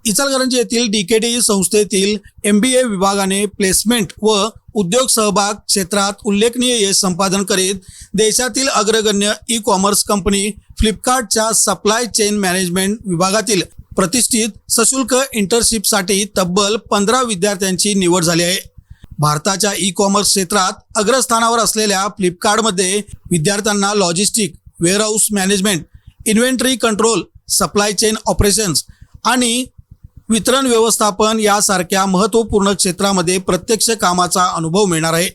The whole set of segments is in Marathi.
इचलकरंजी येथील डीकेडी संस्थेतील MBA विभागाने प्लेसमेंट व उद्योग सहभाग क्षेत्रात उल्लेखनीय यश संपादन करीत देशातील अग्रगण्य ई-कॉमर्स कंपनी फ्लिपकार्टच्या सप्लाय चेन मॅनेजमेंट विभागातील प्रतिष्ठित सशुल्क इंटर्नशिपसाठी तब्बल 15 विद्यार्थ्यांची निवड झाली आहे। भारताच्या ई-कॉमर्स क्षेत्रात अग्रस्थानावर असलेल्या फ्लिपकार्टमध्ये विद्यार्थ्यांना logistic, warehouse management, inventory control, supply chain operations आणि वितरण व्यवस्थापन यासारख्या महत्त्वपूर्ण क्षेत्रामध्ये प्रत्यक्ष कामाचा अनुभव मिळणार आहे।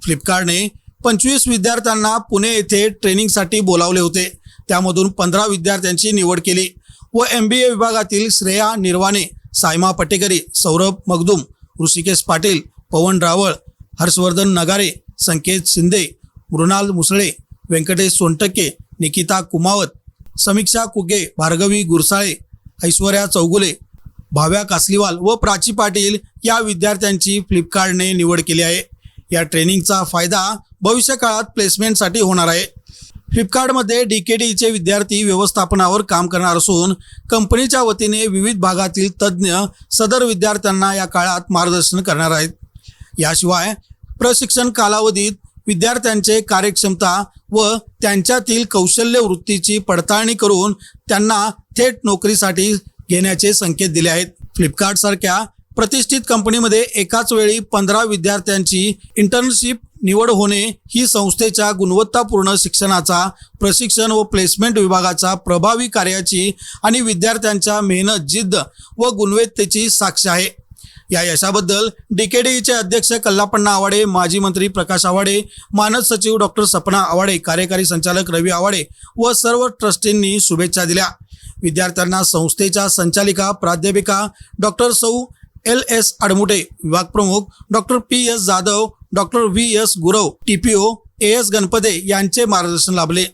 फ्लिपकार्टने 25 विद्यार्थ्यांना पुणे येथे ट्रेनिंगसाठी बोलावले होते। त्यामधून 15 विद्यार्थ्यांची निवड केली व MBA विभागातील श्रेया निर्वाणे, सायमा पटेकरी, सौरभ मगदुम, ऋषिकेश पाटील, पवन रावळ, हर्षवर्धन नगारे, संकेत शिंदे, मृणाल मुसळे, व्यंकटेश सोनटक्के, निकिता कुमावत, समीक्षा कुगे, भार्गवी गुरसाळे, ऐश्वर्या चौगुले, भाव्या कासलीवाल व प्राची पाटील या विद्यार्थ्यांची फ्लिपकार्टने निवड केली आहे। या ट्रेनिंगचा फायदा भविष्यकाळात प्लेसमेंटसाठी होणार आहे। फ्लिपकार्टमध्ये डीकेडीचे विद्यार्थी व्यवस्थापनावर काम करणार असून कंपनीच्या वतीने विविध भागातील तज्ज्ञ सदर विद्यार्थ्यांना या काळात मार्गदर्शन करणार आहेत। याशिवाय प्रशिक्षण कालावधीत विद्यार्थ्यांचे कार्यक्षमता व त्यांच्यातील कौशल्य वृत्तीची पडताळणी करून त्यांना थेट नोकरीसाठी घेण्याचे संकेत दिले आहेत। फ्लिपकार्टसारख्या प्रतिष्ठित कंपनीमध्ये एकाच वेळी 15 विद्यार्थ्यांची इंटर्नशिप निवड होणे ही संस्थेच्या गुणवत्तापूर्ण शिक्षणाचा, प्रशिक्षण व प्लेसमेंट विभागाच्या प्रभावी कार्याची आणि विद्यार्थ्यांच्या मेहनत, जिद्द व गुणवत्तेची साक्ष आहे। या यशाबद्दल डीकेडीचे अध्यक्ष कल्लापण्णा आवाडे, माजी मंत्री प्रकाश आवाडे, मानद सचिव डॉक्टर सपना आवाडे, कार्यकारी संचालक रवी आवाडे व सर्व ट्रस्टींनी शुभेच्छा दिल्या। विद्यार्थ्यांना संस्थेच्या संचालिका प्राध्यापिका डॉक्टर सौ LS आडमुटे, विभाग प्रमुख doctor PS Jadhav, doctor VS Gurav, TPO AS गणपते यांचे मार्गदर्शन लाभले।